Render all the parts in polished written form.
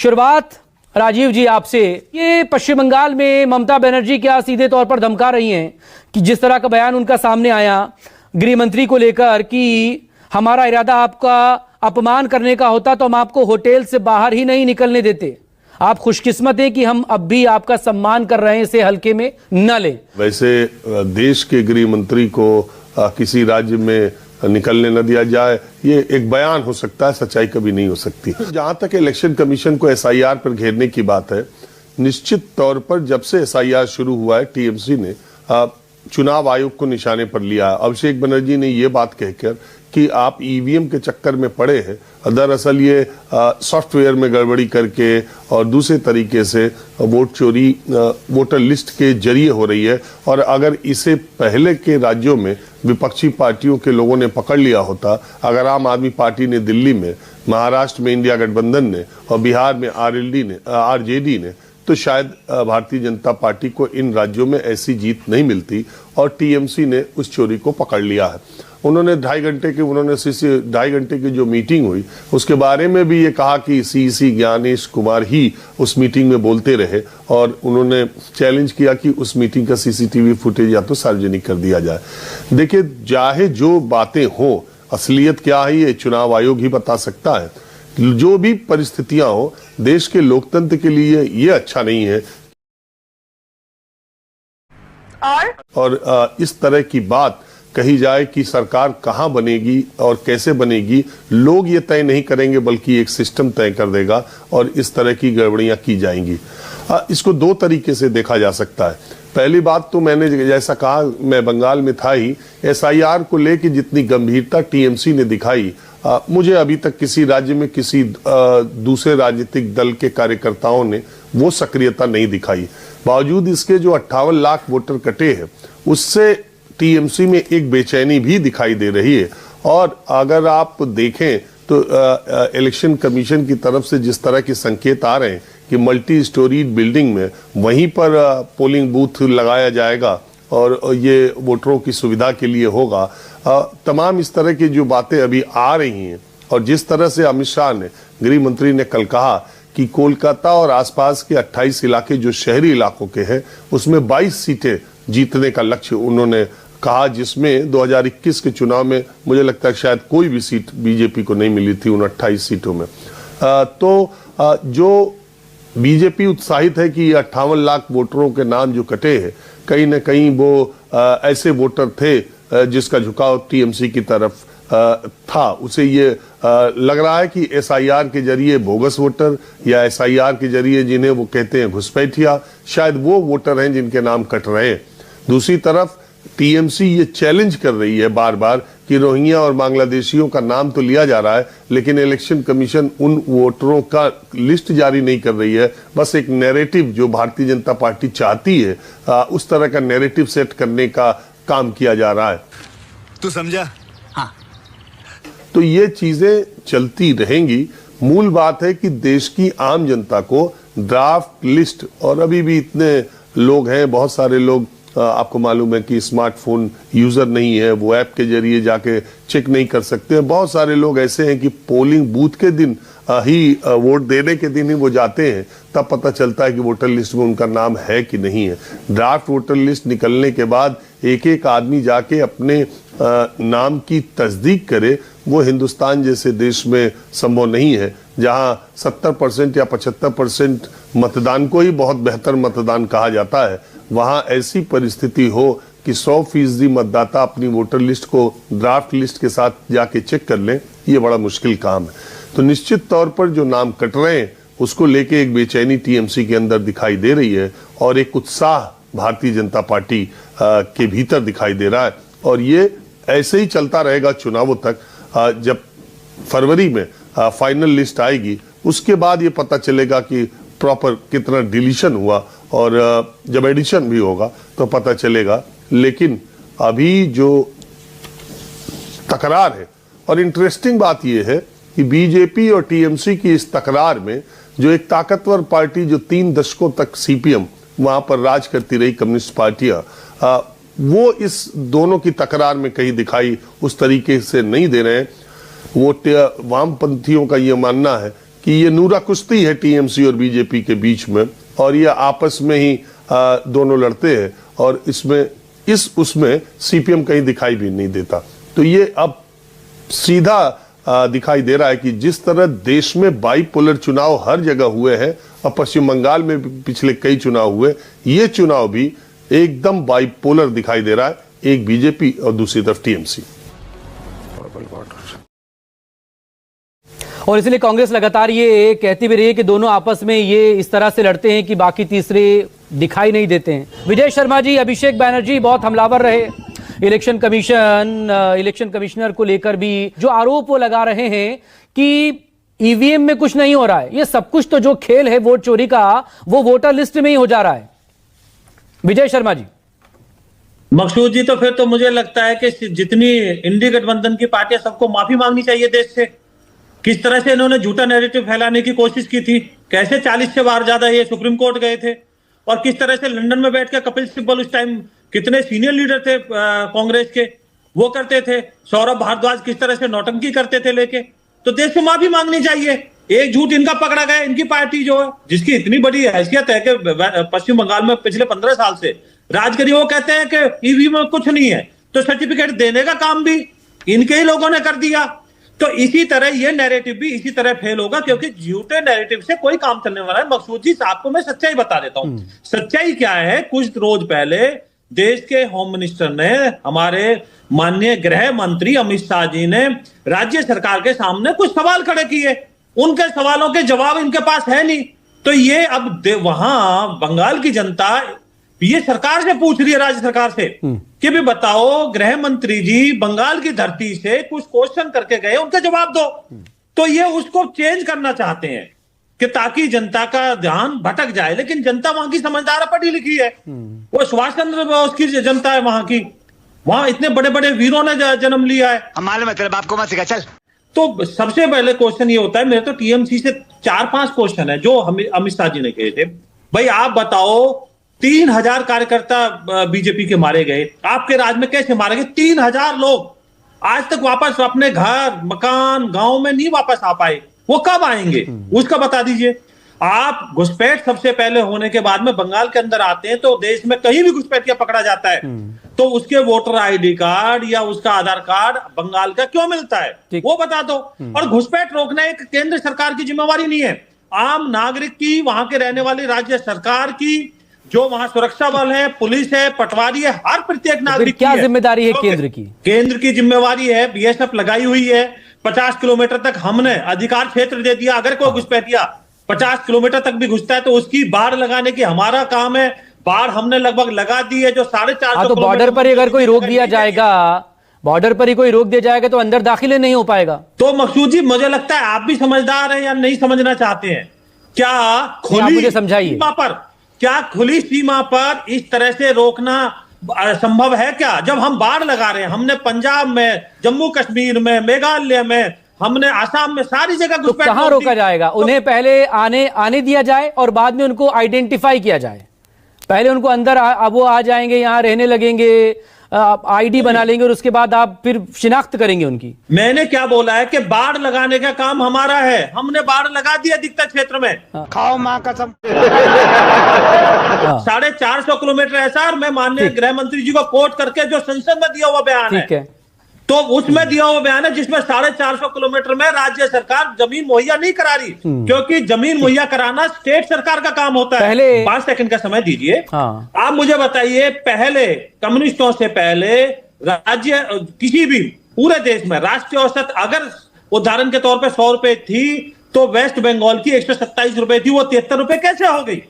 शुरुआत राजीव जी आपसे। ये पश्चिम बंगाल में ममता बनर्जी क्या सीधे तौर पर धमका रही हैं कि जिस तरह का बयान उनका सामने आया गृह मंत्री को लेकर कि हमारा इरादा आपका अपमान करने का होता तो हम आपको होटल से बाहर ही नहीं निकलने देते। आप खुशकिस्मत हैं कि हम अब भी आपका सम्मान कर रहे हैं, इसे हल्के में न लें। वैसे देश के गृह मंत्री को किसी राज्य में निकलने न दिया जाए, ये एक बयान हो सकता है, सच्चाई कभी नहीं हो सकती। जहां तक इलेक्शन कमीशन को एसआईआर पर घेरने की बात है, निश्चित तौर पर जब से एसआईआर शुरू हुआ है टीएमसी ने चुनाव आयोग को निशाने पर लिया। अभिषेक बनर्जी ने ये बात कहकर कि आप ईवीएम के चक्कर में पड़े हैं, दरअसल ये सॉफ्टवेयर में गड़बड़ी करके और दूसरे तरीके से वोट चोरी वोटर लिस्ट के जरिए हो रही है। और अगर इसे पहले के राज्यों में विपक्षी पार्टियों के लोगों ने पकड़ लिया होता, अगर आम आदमी पार्टी ने दिल्ली में, महाराष्ट्र में इंडिया गठबंधन ने और बिहार में आरजेडी ने, तो शायद भारतीय जनता पार्टी को इन राज्यों में ऐसी जीत नहीं मिलती। और टीएमसी ने उस चोरी को पकड़ लिया है। उन्होंने 2.5 घंटे की जो मीटिंग हुई उसके बारे में भी ये कहा कि सीसी ज्ञानेश कुमार ही उस मीटिंग में बोलते रहे, और उन्होंने चैलेंज किया कि उस मीटिंग का सीसीटीवी फुटेज या तो सार्वजनिक कर दिया जाए। देखिए, चाहे जो बातें हो, असलियत क्या है ये चुनाव आयोग ही बता सकता है। जो भी परिस्थितियां हो, देश के लोकतंत्र के लिए ये अच्छा नहीं है। और इस तरह की बात कही जाए कि सरकार कहां बनेगी और कैसे बनेगी, लोग ये तय नहीं करेंगे बल्कि एक सिस्टम तय कर देगा, और इस तरह की गड़बड़ियां की जाएंगी। इसको दो तरीके से देखा जा सकता है। पहली बात तो मैंने जैसा कहा, मैं बंगाल में था ही, एसआईआर को लेकर जितनी गंभीरता टीएमसी ने दिखाई, मुझे अभी तक किसी राज्य में किसी दूसरे राजनीतिक दल के कार्यकर्ताओं ने वो सक्रियता नहीं दिखाई। बावजूद इसके जो 58 लाख वोटर कटे हैं, उससे टीएमसी में एक बेचैनी भी दिखाई दे रही है। और अगर आप देखें तो इलेक्शन कमीशन की तरफ से जिस तरह के संकेत आ रहे हैं कि मल्टी स्टोरीड बिल्डिंग में वहीं पर पोलिंग बूथ लगाया जाएगा और ये वोटरों की सुविधा के लिए होगा, तमाम इस तरह की जो बातें अभी आ रही हैं, और जिस तरह से अमित शाह ने, गृह मंत्री ने कल कहा कि कोलकाता और आसपास के 28 इलाके जो शहरी इलाकों के हैं उसमें 22 सीटें जीतने का लक्ष्य उन्होंने कहा, जिसमें 2021 के चुनाव में मुझे लगता है शायद कोई भी सीट बीजेपी को नहीं मिली थी उन 28 सीटों में। जो बीजेपी उत्साहित है कि 58 लाख वोटरों के नाम जो कटे हैं, कहीं न कहीं वो ऐसे वोटर थे जिसका झुकाव टीएमसी की तरफ था। उसे ये लग रहा है कि एसआईआर के जरिए बोगस वोटर या एसआईआर के जरिए जिन्हें वो कहते हैं घुसपैठिया, शायद वो वोटर हैं जिनके नाम कट रहे हैं। दूसरी तरफ टीएमसी ये चैलेंज कर रही है बार बार कि रोहिंग्या और बांग्लादेशियों का नाम तो लिया जा रहा है, लेकिन इलेक्शन कमीशन उन वोटरों का लिस्ट जारी नहीं कर रही है। बस एक नैरेटिव जो भारतीय जनता पार्टी चाहती है, उस तरह का नैरेटिव सेट करने का काम किया जा रहा है। तू समझा? हाँ। तो ये चीजें चलती रहेंगी। मूल बात है कि देश की आम जनता को ड्राफ्ट लिस्ट, और अभी भी इतने लोग हैं, बहुत सारे लोग आपको मालूम है कि स्मार्टफोन यूजर नहीं है, वो ऐप के जरिए जाके चेक नहीं कर सकते हैं। बहुत सारे लोग ऐसे हैं कि पोलिंग बूथ के दिन ही, वोट देने के दिन ही वो जाते हैं, तब पता चलता है कि वोटर लिस्ट में उनका नाम है कि नहीं है। ड्राफ्ट वोटर लिस्ट निकलने के बाद एक एक आदमी जाके अपने नाम की तस्दीक करे, वो हिंदुस्तान जैसे देश में संभव नहीं है, जहां 70% या 75% मतदान को ही बहुत बेहतर मतदान कहा जाता है। वहां ऐसी परिस्थिति हो कि 100% मतदाता अपनी वोटर लिस्ट को ड्राफ्ट लिस्ट के साथ जाके चेक कर लें, ये बड़ा मुश्किल काम है। तो निश्चित तौर पर जो नाम कट रहे हैं उसको लेके एक बेचैनी टीएमसी के अंदर दिखाई दे रही है, और एक उत्साह भारतीय जनता पार्टी के भीतर दिखाई दे रहा है। और ये ऐसे ही चलता रहेगा चुनावों तक। जब फरवरी में फाइनल लिस्ट आएगी, उसके बाद ये पता चलेगा कि प्रॉपर कितना डिलीशन हुआ, और जब एडिशन भी होगा तो पता चलेगा। लेकिन अभी जो तकरार है, और इंटरेस्टिंग बात यह है कि बीजेपी और टीएमसी की इस तकरार में जो एक ताकतवर पार्टी जो 3 दशकों तक सीपीएम वहां पर राज करती रही, कम्युनिस्ट पार्टियां, वो इस दोनों की तकरार में कहीं दिखाई उस तरीके से नहीं दे रहे हैं। वो वामपंथियों का ये मानना है कि ये नूरा कुश्ती है टीएमसी और बीजेपी के बीच में, और ये आपस में ही दोनों लड़ते हैं, और उसमें सीपीएम कहीं दिखाई भी नहीं देता। तो ये अब सीधा दिखाई दे रहा है कि जिस तरह देश में बाइपोलर चुनाव हर जगह हुए हैं, और पश्चिम बंगाल में पिछले कई चुनाव हुए, ये चुनाव भी एकदम बाइपोलर दिखाई दे रहा है, एक बीजेपी और दूसरी तरफ टीएमसी। और इसलिए कांग्रेस लगातार ये कहती भी रही है कि दोनों आपस में ये इस तरह से लड़ते हैं कि बाकी तीसरे दिखाई नहीं देते हैं। विजय शर्मा जी, अभिषेक बैनर्जी बहुत हमलावर रहे इलेक्शन कमिश्नर को लेकर भी, जो आरोप वो लगा रहे हैं कि ईवीएम में कुछ नहीं हो रहा है, ये सब कुछ तो जो खेल है वोट चोरी का, वो वोटर लिस्ट में ही हो जा रहा है। विजय शर्मा जी। मकसूद जी, तो फिर तो मुझे लगता है कि जितनी इंडी गठबंधन की पार्टियां, सबको माफी मांगनी चाहिए देश से। किस तरह से इन्होंने झूठा नैरेटिव फैलाने की कोशिश की थी, कैसे 40 से बार ज्यादा ये सुप्रीम कोर्ट गए थे, और किस तरह से लंदन में बैठ के कपिल सिब्बल उस टाइम कितने सीनियर लीडर थे कांग्रेस के, वो करते थे। सौरभ भारद्वाज किस तरह से नौटंकी करते थे लेके। तो देश से माफी मांगनी चाहिए। एक झूठ इनका पकड़ा गया, इनकी पार्टी जो है, जिसकी इतनी बड़ी हैसियत है कि पश्चिम बंगाल में पिछले 15 साल से राज करी, वो कहते हैं कि ईवीएम में कुछ नहीं है, तो सर्टिफिकेट देने का काम भी इनके ही लोगों ने कर दिया। तो इसी तरह ये नैरेटिव भी इसी तरह फेल होगा, क्योंकि झूठे नैरेटिव से कोई काम चलने वाला है। मकसूद जी, आपको मैं सच्चाई बता देता हूं। सच्चाई क्या है? कुछ रोज पहले देश के होम मिनिस्टर ने, हमारे माननीय गृह मंत्री अमित शाह जी ने राज्य सरकार के सामने कुछ सवाल खड़े किए। उनके सवालों के जवाब इनके पास है नहीं। तो ये अब वहां बंगाल की जनता ये सरकार से पूछ रही है, राज्य सरकार से, कि भी बताओ, गृह मंत्री जी बंगाल की धरती से कुछ क्वेश्चन करके गए, उनका जवाब दो। तो ये उसको चेंज करना चाहते हैं कि ताकि जनता का ध्यान भटक जाए। लेकिन जनता वहां की समझदार, पढ़ी लिखी है। वो सुभाष चंद्र बोस की जनता है वहां की। वहां इतने बड़े बड़े वीरों ने जन्म लिया है। मालूम है तेरे बाप को मत सिखा, चल। तो सबसे पहले क्वेश्चन ये होता है, मेरे तो टीएमसी से 4-5 क्वेश्चन है जो अमित शाह जी ने कहे थे। भाई आप बताओ, 3000 कार्यकर्ता बीजेपी के मारे गए, आपके राज में कैसे मारे गए? 3000 लोग आज तक वापस अपने घर, मकान, गांव में नहीं वापस आ पाए। वो कब आएंगे उसका बता दीजिए। आप घुसपैठ सबसे पहले होने के बाद में बंगाल के अंदर आते हैं, तो देश में कहीं भी घुसपैठिया पकड़ा जाता है तो उसके वोटर आईडी कार्ड या उसका आधार कार्ड बंगाल का क्यों मिलता है, वो बता दो। और घुसपैठ रोकना एक केंद्र सरकार की जिम्मेवारी नहीं है, आम नागरिक की, वहां के रहने वाली राज्य सरकार की, जो वहां सुरक्षा बल है, पुलिस है, पटवारी है, हर प्रत्येक नागरिक क्या जिम्मेदारी है केंद्र की? केंद्र की जिम्मेवारी है, बीएसएफ लगाई हुई है। 50 किलोमीटर तक हमने अधिकार क्षेत्र दे दिया। अगर कोई घुसपैठिया 50 किलोमीटर तक भी घुसता है तो उसकी बाढ़ लगाने की हमारा काम है। बाढ़ हमने लगभग लगा दी है, जो 450 तो बॉर्डर पर अगर कोई रोक दिया जाएगा, बॉर्डर पर ही कोई रोक दिया जाएगा तो अंदर दाखिले नहीं हो पाएगा। तो मकसूद जी, मुझे लगता है आप भी समझदार हैं या नहीं समझना चाहते हैं। क्या खुली सीमा पर, क्या खुली सीमा पर इस तरह से रोकना संभव है क्या? जब हम बाढ़ लगा रहे हैं, हमने पंजाब में, जम्मू कश्मीर में, मेघालय में, हमने आसाम में, सारी जगह तो कहां रोका जाएगा? उन्हें पहले आने दिया जाए और बाद में उनको आइडेंटिफाई किया जाए। पहले उनको अंदर अब वो आ जाएंगे, यहां रहने लगेंगे, आईडी बना लेंगे और उसके बाद आप फिर शिनाख्त करेंगे उनकी। मैंने क्या बोला है कि बाढ़ लगाने का काम हमारा है। हमने बाढ़ लगा दिया अधिकतर क्षेत्र में। खाओ मां कसम। 450 किलोमीटर ऐसा, और मैं माननीय गृह मंत्री जी को कोट करके जो संसद में दिया हुआ बयान है, तो उसमें दिया हुआ बयान है जिसमें 450 किलोमीटर में राज्य सरकार जमीन मुहैया नहीं करा रही, क्योंकि जमीन मुहैया कराना स्टेट सरकार का काम होता है। पहले 5 सेकंड का समय दीजिए। आप मुझे बताइए, पहले कम्युनिस्टों से पहले राज्य, किसी भी पूरे देश में राष्ट्रीय औसत अगर उदाहरण के तौर पर 100 रुपए थी, तो वेस्ट बंगाल की 127 रुपए थी, वो 73 रुपए कैसे हो गई?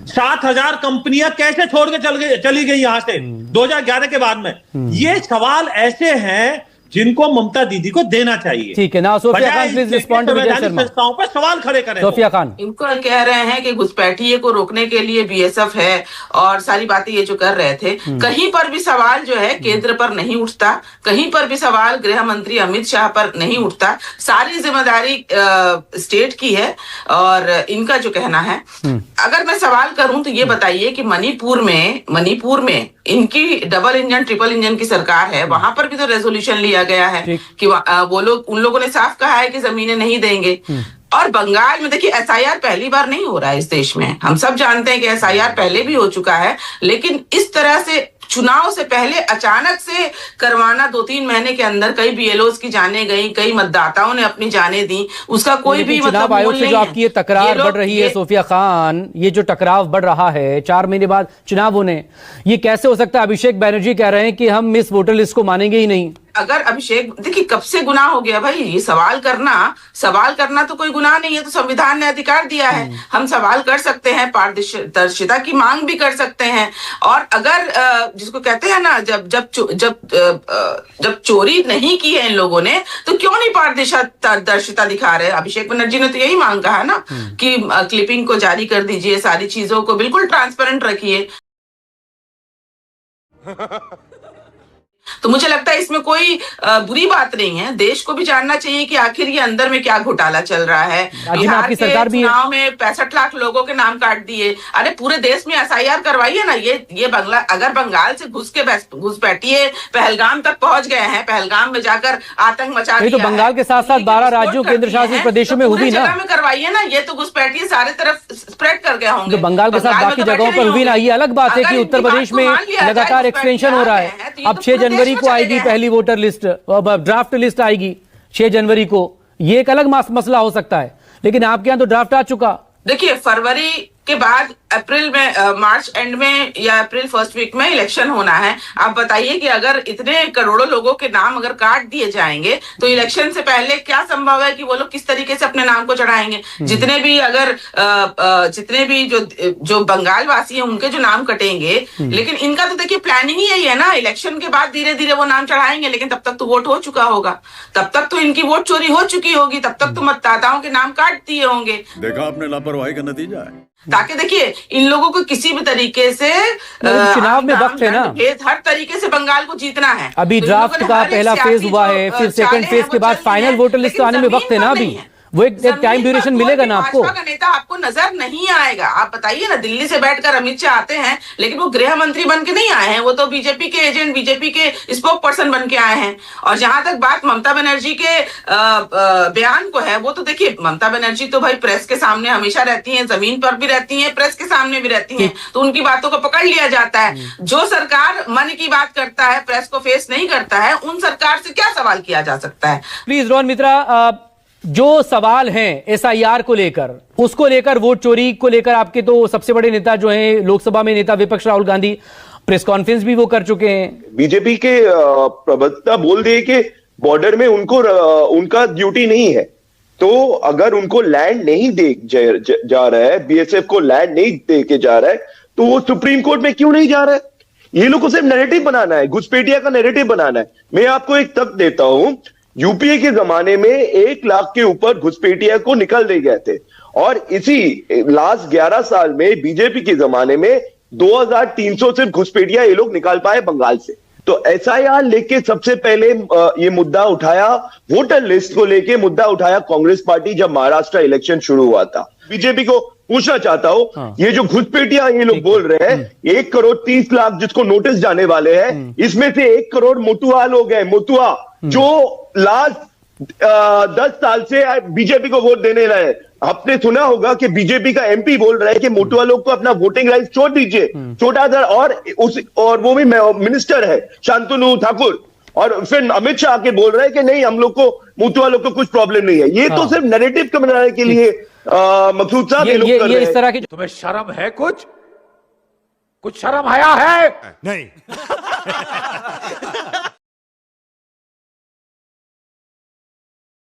7000 कंपनियां कैसे छोड़ के चली गई यहां से 2011 के बाद में? ये सवाल ऐसे हैं जिनको ममता दीदी को देना चाहिए। ठीक है ना, Sofia Khan please respond to Vijay Sharma. संस्थाओं पर सवाल खड़े करें। सोफिया खान, इनको कह रहे हैं कि घुसपैठिए को रोकने के लिए बीएसएफ है और सारी बातें ये जो कर रहे थे, कहीं पर भी सवाल जो है केंद्र पर नहीं उठता, कहीं पर भी सवाल गृह मंत्री अमित शाह पर नहीं उठता। सारी जिम्मेदारी स्टेट की है और इनका जो कहना है। अगर मैं सवाल करूं तो ये बताइए कि मणिपुर में इनकी डबल इंजन ट्रिपल इंजन की सरकार है, वहां पर भी तो रेजोल्यूशन लिया गया है कि वो लोग, उन लोगों ने साफ कहा है कि जमीनें नहीं देंगे। और बंगाल में देखिए एसआईआर पहली बार नहीं हो रहा है इस देश में, हम सब जानते हैं कि एसआईआर पहले भी हो चुका है, लेकिन इस तरह से चुनाव से पहले अचानक से करवाना, 2-3 महीने के अंदर कई बीएलओस की जाने गई, कई मतदाताओं ने अपनी जाने दी, उसका कोई भी चुनाव मतलब आयोग मूल से नहीं जो है। आपकी ये तकरार बढ़ रही है सोफिया खान, ये जो टकराव बढ़ रहा है 4 महीने बाद चुनाव होने, ये कैसे हो सकता है? अभिषेक बैनर्जी कह रहे हैं कि हम मिस वोटर लिस्ट को मानेंगे ही नहीं। अगर अभिषेक, देखिए कब से गुनाह हो गया भाई, ये सवाल करना तो कोई गुनाह नहीं है, तो संविधान ने अधिकार दिया है, हम सवाल कर सकते हैं, पारदर्शिता की मांग भी कर सकते हैं। और अगर जिसको कहते हैं ना, जब चोरी नहीं की है इन लोगों ने, तो क्यों नहीं पारदर्शिता दिखा रहे? अभिषेक बनर्जी ने तो यही मांग कहा ना कि क्लिपिंग को जारी कर दीजिए, सारी चीजों को बिल्कुल ट्रांसपेरेंट रखिए। तो मुझे लगता है इसमें कोई बुरी बात नहीं है, देश को भी जानना चाहिए कि आखिर ये अंदर में क्या घोटाला चल रहा है। बिहार के चुनाव में 65 लाख लोगों के नाम काट दिए, अरे पूरे देश में एसआईआर करवाइए ना। ये अगर बंगाल से घुस बैठिए, पहलगाम तक पहुंच गए हैं, पहलगाम में जाकर आतंक मचा दिया। तो बंगाल के साथ साथ 12 राज्यों केंद्र शासित प्रदेशों में हुई ना, में करवाइए ना, ये तो घुसपैठिए सारे तरफ स्प्रेड कर गए होंगे। बंगाल के साथ बाकी जगहों पर हुई ना, ये अलग बात है कि उत्तर प्रदेश में लगातार एक्सटेंशन हो रहा है। अब 6 जनवरी को आएगी पहली वोटर लिस्ट, ड्राफ्ट लिस्ट आएगी 6 जनवरी को, ये एक अलग मसला हो सकता है, लेकिन आपके यहाँ तो ड्राफ्ट आ चुका। देखिए फरवरी के बाद अप्रैल में, मार्च एंड में या अप्रैल फर्स्ट वीक में इलेक्शन होना है। आप बताइए कि अगर इतने करोड़ों लोगों के नाम अगर काट दिए जाएंगे, तो इलेक्शन से पहले क्या संभव है कि वो लोग किस तरीके से अपने नाम को चढ़ाएंगे? जितने भी जो बंगाल वासी हैं उनके जो नाम कटेंगे, लेकिन इनका तो देखिए प्लानिंग ही यही है ना, इलेक्शन के बाद धीरे धीरे वो नाम चढ़ाएंगे, लेकिन तब तक तो वोट हो चुका होगा, तब तक तो इनकी वोट चोरी हो चुकी होगी, तब तक तो मतदाताओं के नाम काट दिए होंगे। देखा आपने लापरवाही का नतीजा है। ताकि देखिए इन लोगों को किसी भी तरीके से चुनाव में वक्त है ना, हर तरीके से बंगाल को जीतना है। अभी ड्राफ्ट का पहला फेज हुआ है, फिर सेकंड फेज के बाद फाइनल वोटर लिस्ट आने में वक्त है ना, अभी वो एक टाइम ड्यूरेशन मिलेगा ना आपको। भाजपा का नेता आपको नजर नहीं आएगा। आप बताइए ना, दिल्ली से बैठकर अमित शाह आते हैं, लेकिन वो गृह मंत्री बन के नहीं आए हैं, वो तो बीजेपी के एजेंट, बीजेपी के स्पोक पर्सन बन के आए हैं। और जहां तक बात ममता बनर्जी के बयान को है, वो तो देखिए ममता बनर्जी तो भाई प्रेस के सामने हमेशा रहती हैं, जमीन पर भी रहती हैं, प्रेस के सामने भी रहती हैं, तो उनकी बातों को पकड़ लिया जाता है। जो सरकार मन की बात करता है, प्रेस को फेस नहीं करता है, उन सरकार से क्या सवाल किया जा सकता है? प्लीज रोहन मित्रा, जो सवाल हैं एसआईआर को लेकर, उसको लेकर, वोट चोरी को लेकर आपके तो सबसे बड़े नेता जो हैं लोकसभा में, नेता विपक्ष राहुल गांधी, प्रेस कॉन्फ्रेंस भी वो कर चुके हैं। बीजेपी के प्रवक्ता बोल दिए कि बॉर्डर में उनका ड्यूटी नहीं है, तो अगर उनको लैंड नहीं दे जा रहा है, बीएसएफ को लैंड नहीं दे के जा रहा है, तो वो सुप्रीम कोर्ट में क्यों नहीं जा रहा है? ये लोग को सिर्फ नैरेटिव बनाना है, घुसपैठिया का नैरेटिव बनाना है। मैं आपको एक तथ्य देता हूं, यूपीए के जमाने में 1 लाख के ऊपर घुसपैठिया को निकल दे गए थे, और इसी लास्ट 11 साल में बीजेपी के जमाने में 2300 सिर्फ घुसपैठिया ये लोग निकाल पाए बंगाल से। तो एसआईआर लेके सबसे पहले ये मुद्दा उठाया, वोटर लिस्ट को लेके मुद्दा उठाया कांग्रेस पार्टी जब महाराष्ट्र इलेक्शन शुरू हुआ था। बीजेपी को पूछना चाहता हूं, ये जो घुसपैठिया ये लोग बोल रहे हैं, 1 करोड़ 30 लाख जिसको नोटिस जाने वाले हैं, इसमें से 1 करोड़ मोटुआ लोग हैं, मोटुआ जो लास्ट 10 साल से बीजेपी को वोट देने रहे। आपने सुना होगा कि बीजेपी का एमपी बोल रहा है कि मोटुआ लोग को अपना वोटिंग राइट छोड़ दीजिए, छोटा था, और वो भी मिनिस्टर है शांतनु ठाकुर, और फिर अमित शाह के बोल रहे हैं कि नहीं, हम लोग को मोटुआ लोग को कुछ प्रॉब्लम नहीं है। ये तो सिर्फ नैरेटिव को बनाने के लिए मकसूद साहब ये लोग कर रहे हैं। इस तरह की तुम्हें शर्म है? कुछ शर्म आया है? नहीं।